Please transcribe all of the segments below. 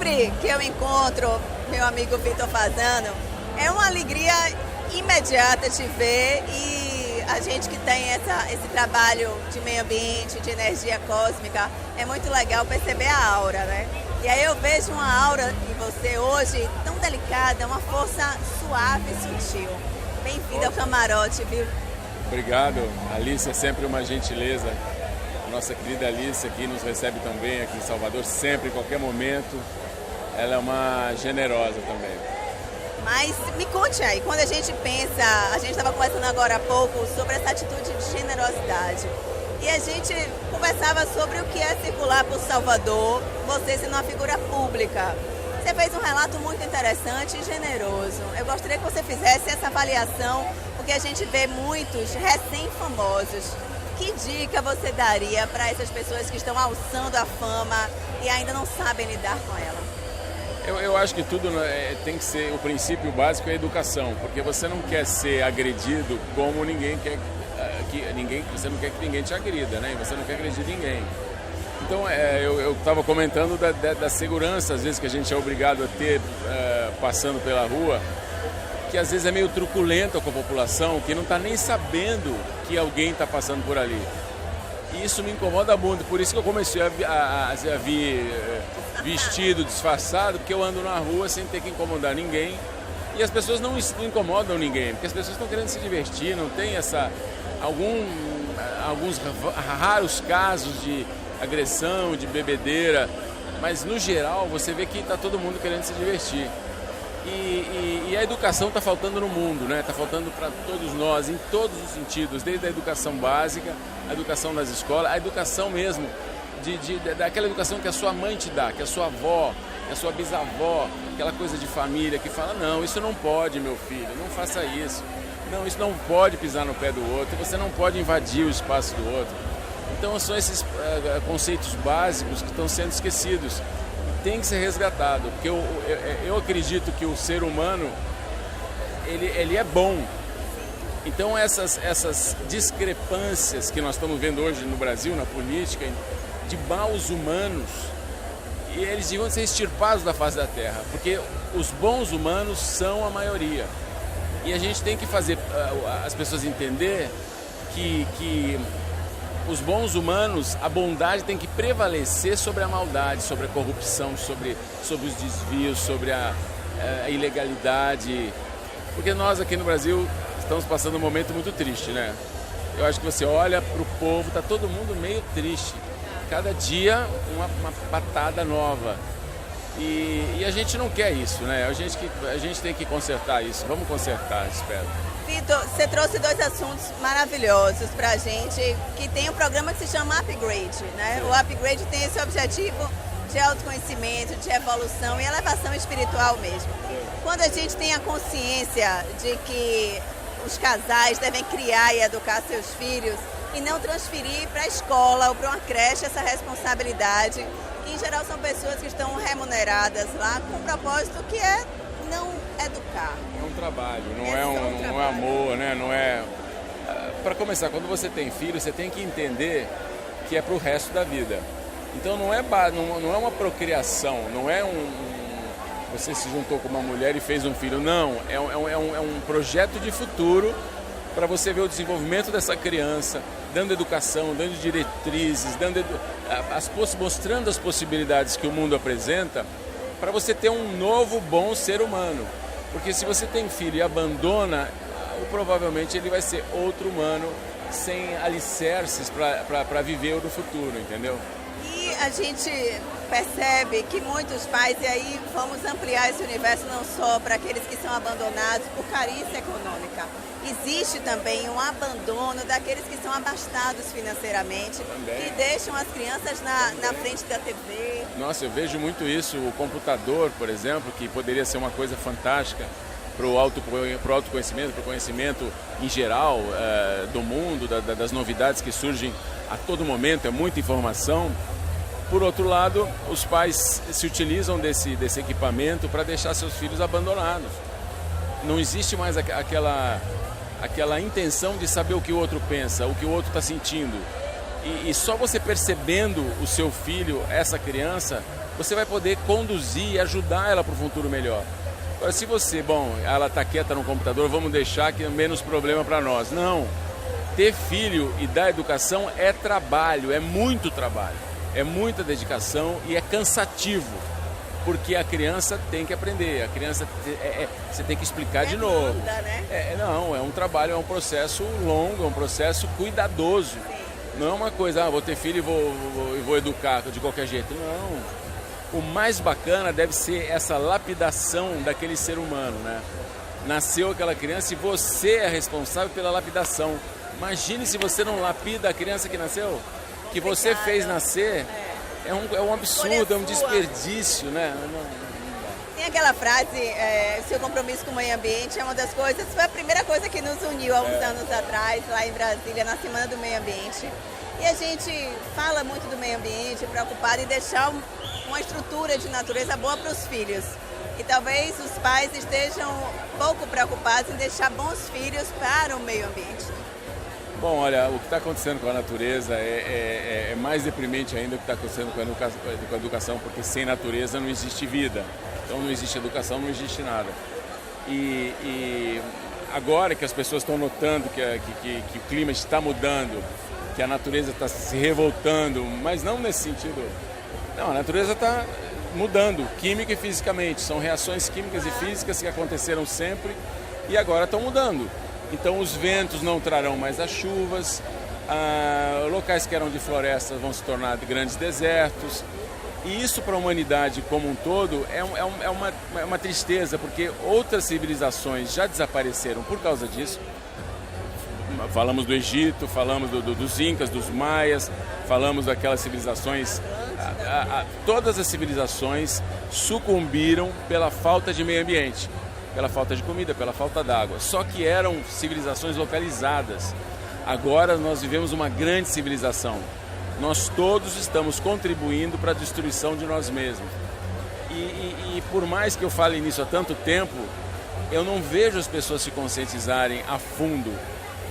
sempre que eu encontro meu amigo Vitor Fasano, é uma alegria imediata te ver, e a gente que tem esse trabalho de meio ambiente, de energia cósmica, é muito legal perceber a aura, né? E aí eu vejo uma aura em você hoje tão delicada, uma força suave e sutil. Bem-vinda ao camarote, viu? Obrigado. Alice, é sempre uma gentileza. A nossa querida Alice aqui nos recebe tão bem aqui em Salvador, sempre, em qualquer momento. Ela é uma generosa também. Mas me conte aí, quando a gente pensa, a gente estava conversando agora há pouco sobre essa atitude de generosidade. E a gente conversava sobre o que é circular por Salvador, você sendo uma figura pública. Você fez um relato muito interessante e generoso. Eu gostaria que você fizesse essa avaliação, porque a gente vê muitos recém-famosos. Que dica você daria para essas pessoas que estão alçando a fama e ainda não sabem lidar com ela? Eu acho que tudo tem que ser, o princípio básico é a educação, porque você não quer ser agredido como ninguém quer, você não quer que ninguém te agrida, né? E você não quer agredir ninguém. Então, eu estava comentando da segurança, às vezes, que a gente é obrigado a ter passando pela rua, que às vezes é meio truculenta com a população, que não está nem sabendo que alguém está passando por ali. E isso me incomoda muito, por isso que eu comecei a vir vestido, disfarçado, porque eu ando na rua sem ter que incomodar ninguém. E as pessoas não incomodam ninguém, porque as pessoas estão querendo se divertir, não tem alguns raros casos de agressão, de bebedeira, mas no geral você vê que está todo mundo querendo se divertir. E a educação está faltando no mundo, né? Está faltando para todos nós, em todos os sentidos, desde a educação básica, a educação nas escolas, a educação mesmo, daquela educação que a sua mãe te dá, que a sua avó, que a sua bisavó, aquela coisa de família que fala, não, isso não pode, meu filho, não faça isso. Não, isso não pode pisar no pé do outro, você não pode invadir o espaço do outro. Então são esses conceitos básicos que estão sendo esquecidos. Tem que ser resgatado, porque eu acredito que o ser humano, ele é bom. Então essas discrepâncias que nós estamos vendo hoje no Brasil, na política, de maus humanos, e eles deviam ser extirpados da face da terra, porque os bons humanos são a maioria. E a gente tem que fazer as pessoas entender que os bons humanos, a bondade tem que prevalecer sobre a maldade, sobre a corrupção, sobre os desvios, sobre a ilegalidade. Porque nós aqui no Brasil estamos passando um momento muito triste, né? Eu acho que você olha para o povo, está todo mundo meio triste. Cada dia uma patada nova. E a gente não quer isso, né? A gente tem que consertar isso. Vamos consertar, espero. Vitor, você trouxe dois assuntos maravilhosos pra gente, que tem um programa que se chama Upgrade, né? O Upgrade tem esse objetivo de autoconhecimento, de evolução e elevação espiritual mesmo. Quando a gente tem a consciência de que os casais devem criar e educar seus filhos e não transferir para a escola ou para uma creche essa responsabilidade, que em geral são pessoas que estão remuneradas lá com um propósito que é não educar. É um trabalho, não é amor, né? Não é. Para começar, quando você tem filho, você tem que entender que é para o resto da vida. Então não é uma procriação, não é você se juntou com uma mulher e fez um filho, não. É um projeto de futuro para você ver o desenvolvimento dessa criança, dando educação, dando diretrizes, mostrando as possibilidades que o mundo apresenta, para você ter um novo bom ser humano. Porque se você tem filho e abandona, provavelmente ele vai ser outro humano sem alicerces para viver no futuro, entendeu? E a gente percebe que muitos pais, e aí vamos ampliar esse universo não só para aqueles que são abandonados por carícia econômica, existe também um abandono daqueles que são abastados financeiramente, que deixam as crianças na frente da TV. Nossa, eu vejo muito isso. O computador, por exemplo, que poderia ser uma coisa fantástica para o autoconhecimento, para o conhecimento em geral do mundo, das novidades que surgem a todo momento, é muita informação. Por outro lado, os pais se utilizam desse equipamento para deixar seus filhos abandonados. Não existe mais aquela intenção de saber o que o outro pensa, o que o outro está sentindo. E só você percebendo o seu filho, essa criança, você vai poder conduzir e ajudar ela para o futuro melhor. Agora, se você, ela está quieta no computador, vamos deixar que é menos problema para nós. Não. Ter filho e dar educação é trabalho, é muito trabalho, é muita dedicação e é cansativo, porque a criança tem que aprender, a criança você tem que explicar de novo. Né? Não, é um trabalho, é um processo longo, é um processo cuidadoso. Sim. Não é uma coisa, vou ter filho e vou educar de qualquer jeito. Não. O mais bacana deve ser essa lapidação daquele ser humano, né? Nasceu aquela criança e você é responsável pela lapidação. Imagine se você não lapida a criança que nasceu, que você fez nascer. É um absurdo, é um desperdício, né? Tem aquela frase, seu compromisso com o meio ambiente é uma das coisas, foi a primeira coisa que nos uniu há uns anos atrás, lá em Brasília, na Semana do Meio Ambiente. E a gente fala muito do meio ambiente, preocupado em deixar uma estrutura de natureza boa para os filhos. E talvez os pais estejam pouco preocupados em deixar bons filhos para o meio ambiente. Bom, olha, o que está acontecendo com a natureza é mais deprimente ainda o que está acontecendo com a educação, porque sem natureza não existe vida. Então não existe educação, não existe nada. E agora que as pessoas estão notando que o clima está mudando, que a natureza está se revoltando, mas não nesse sentido. Não, a natureza está mudando, química e fisicamente. São reações químicas e físicas que aconteceram sempre e agora estão mudando. Então os ventos não trarão mais as chuvas, locais que eram de florestas vão se tornar grandes desertos. E isso para a humanidade como um todo é uma tristeza, porque outras civilizações já desapareceram por causa disso. Falamos do Egito, falamos dos Incas, dos Maias, falamos daquelas civilizações. Todas as civilizações sucumbiram pela falta de meio ambiente, pela falta de comida, pela falta d'água. Só que eram civilizações localizadas. Agora nós vivemos uma grande civilização. Nós todos estamos contribuindo para a destruição de nós mesmos. E por mais que eu fale nisso há tanto tempo, eu não vejo as pessoas se conscientizarem a fundo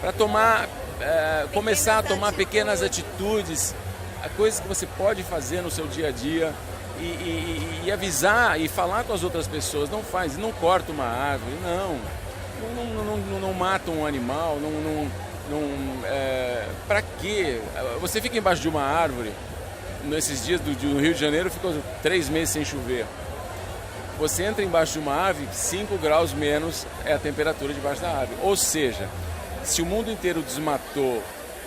para começar a tomar pequenas atitudes, coisas que você pode fazer no seu dia a dia e avisar e falar com as outras pessoas. Não faz, não corta uma árvore, não mata um animal, para quê? Você fica embaixo de uma árvore, nesses dias do Rio de Janeiro ficou 3 meses sem chover. Você entra embaixo de uma árvore, 5 graus menos é a temperatura debaixo da árvore. Ou seja, se o mundo inteiro desmatou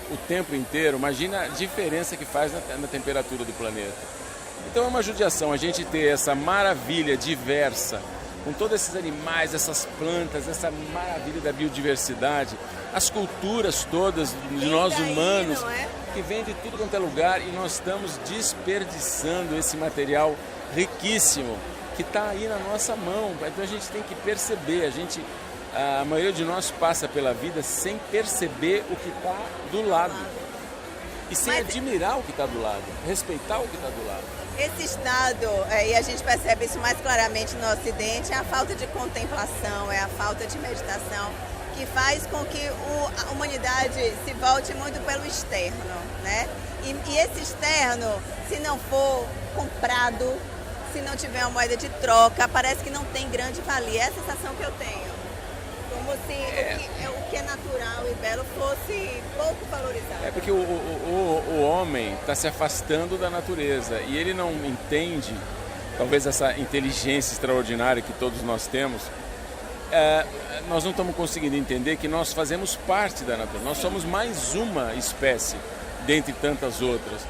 o tempo inteiro, imagina a diferença que faz na temperatura do planeta. Então é uma judiação a gente ter essa maravilha diversa, com todos esses animais, essas plantas, essa maravilha da biodiversidade, as culturas todas de nós humanos, que vem de tudo quanto é lugar, e nós estamos desperdiçando esse material riquíssimo que está aí na nossa mão. Então a gente tem que perceber, a maioria de nós passa pela vida sem perceber o que está do lado e sem admirar o que está do lado, respeitar o que está do lado. Esse estado, e a gente percebe isso mais claramente no Ocidente, é a falta de contemplação, é a falta de meditação, que faz com que a humanidade se volte muito pelo externo, né? E esse externo, se não for comprado, se não tiver uma moeda de troca, parece que não tem grande valia. É a sensação que eu tenho. Como se o que é natural e belo fosse pouco valorizado. É porque o homem está se afastando da natureza e ele não entende, talvez essa inteligência extraordinária que todos nós temos, nós não estamos conseguindo entender que nós fazemos parte da natureza. Nós somos mais uma espécie dentre tantas outras.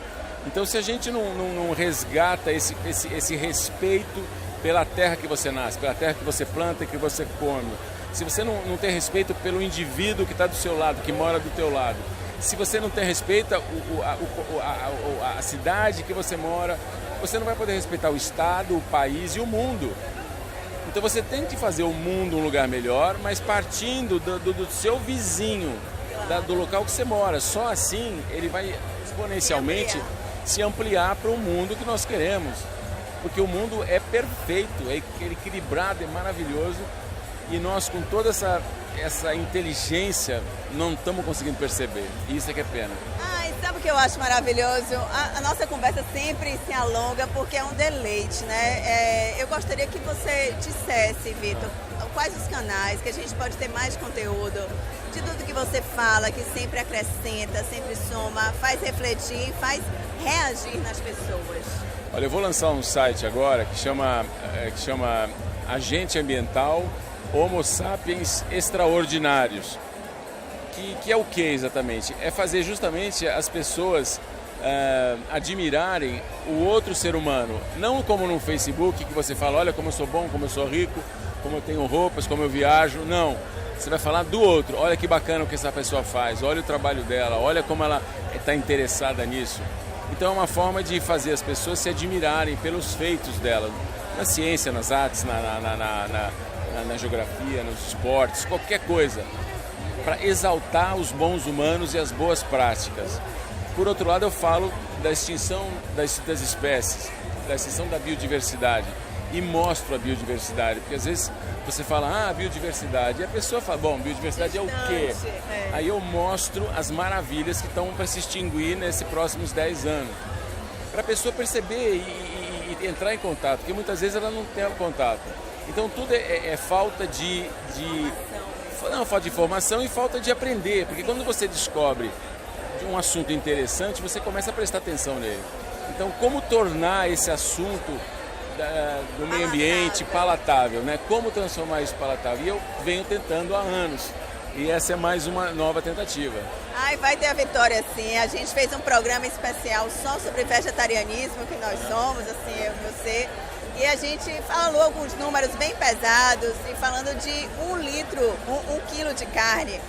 Então, se a gente não resgata esse respeito pela terra que você nasce, pela terra que você planta e que você come, se você não tem respeito pelo indivíduo que está do seu lado, que mora do teu lado, se você não tem respeito a cidade que você mora, você não vai poder respeitar o estado, o país e o mundo. Então você tem que fazer o mundo um lugar melhor, mas partindo do seu vizinho, do local que você mora. Só assim ele vai exponencialmente se ampliar para o mundo que nós queremos. Porque o mundo é perfeito, é equilibrado, é maravilhoso. E nós, com toda essa inteligência, não estamos conseguindo perceber. E isso é que é pena. E sabe o que eu acho maravilhoso? A nossa conversa sempre se alonga porque é um deleite, né? Eu gostaria que você dissesse, Vitor, quais os canais que a gente pode ter mais conteúdo de tudo que você fala, que sempre acrescenta, sempre soma, faz refletir, faz reagir nas pessoas. Olha, eu vou lançar um site agora que chama Agente Ambiental Homo Sapiens Extraordinários. Que é o que exatamente? É fazer justamente as pessoas admirarem o outro ser humano. Não como no Facebook, que você fala, olha como eu sou bom, como eu sou rico, como eu tenho roupas, como eu viajo. Não, você vai falar do outro. Olha que bacana o que essa pessoa faz, olha o trabalho dela, olha como ela está interessada nisso. Então é uma forma de fazer as pessoas se admirarem pelos feitos dela, na ciência, nas artes, na geografia, nos esportes, qualquer coisa, para exaltar os bons humanos e as boas práticas. Por outro lado, eu falo da extinção das espécies, da extinção da biodiversidade, e mostro a biodiversidade, porque às vezes você fala, biodiversidade, e a pessoa fala, bom, biodiversidade é o quê? Aí eu mostro as maravilhas que estão para se extinguir nesses próximos 10 anos, para a pessoa perceber e entrar em contato, porque muitas vezes ela não tem contato. Então tudo é falta falta de informação e falta de aprender, porque quando você descobre um assunto interessante, você começa a prestar atenção nele. Então, como tornar esse assunto do meio ambiente palatável, né? Como transformar isso palatável? E eu venho tentando há anos. E essa é mais uma nova tentativa. Vai ter a vitória, sim. A gente fez um programa especial só sobre vegetarianismo, que nós somos, assim, eu e você. E a gente falou alguns números bem pesados, e falando de 1 litro, 1 quilo de carne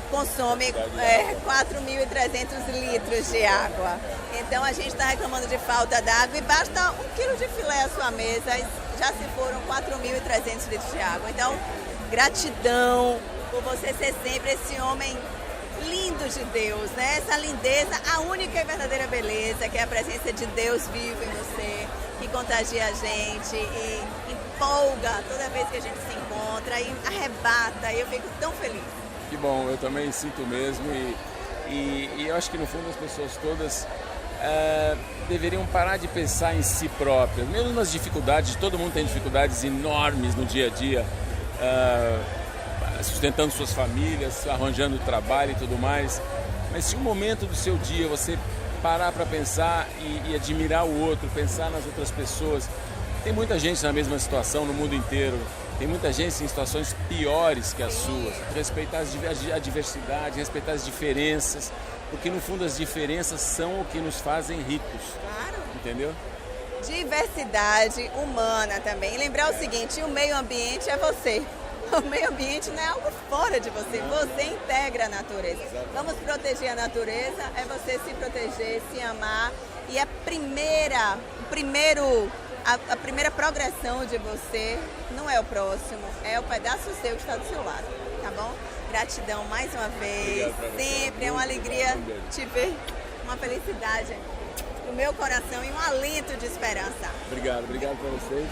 consome 4.300 litros de água. Então a gente está reclamando de falta d'água e basta 1 quilo de filé à sua mesa, já se foram 4.300 litros de água. Então, gratidão por você ser sempre esse homem lindo de Deus, né? Essa lindeza, a única e verdadeira beleza, que é a presença de Deus vivo em você, que contagia a gente e empolga toda vez que a gente se encontra e arrebata, e eu fico tão feliz. Que bom, eu também sinto mesmo e eu acho que no fundo as pessoas todas deveriam parar de pensar em si próprias, mesmo nas dificuldades, todo mundo tem dificuldades enormes no dia a dia, sustentando suas famílias, arranjando trabalho e tudo mais, mas se um momento do seu dia você parar para pensar e admirar o outro, pensar nas outras pessoas, tem muita gente na mesma situação no mundo inteiro, tem muita gente em situações piores que as suas, respeitar a diversidade, respeitar as diferenças, porque no fundo as diferenças são o que nos fazem ricos. Claro. Entendeu? Diversidade humana também. E lembrar o seguinte, o meio ambiente é você. O meio ambiente não é algo fora de você, você integra a natureza. Vamos proteger a natureza, é você se proteger, se amar. E a primeira progressão de você não é o próximo, é o pedaço seu que está do seu lado, tá bom? Gratidão mais uma vez, sempre é uma alegria te ver, uma felicidade no meu coração e um alento de esperança. Obrigado para vocês.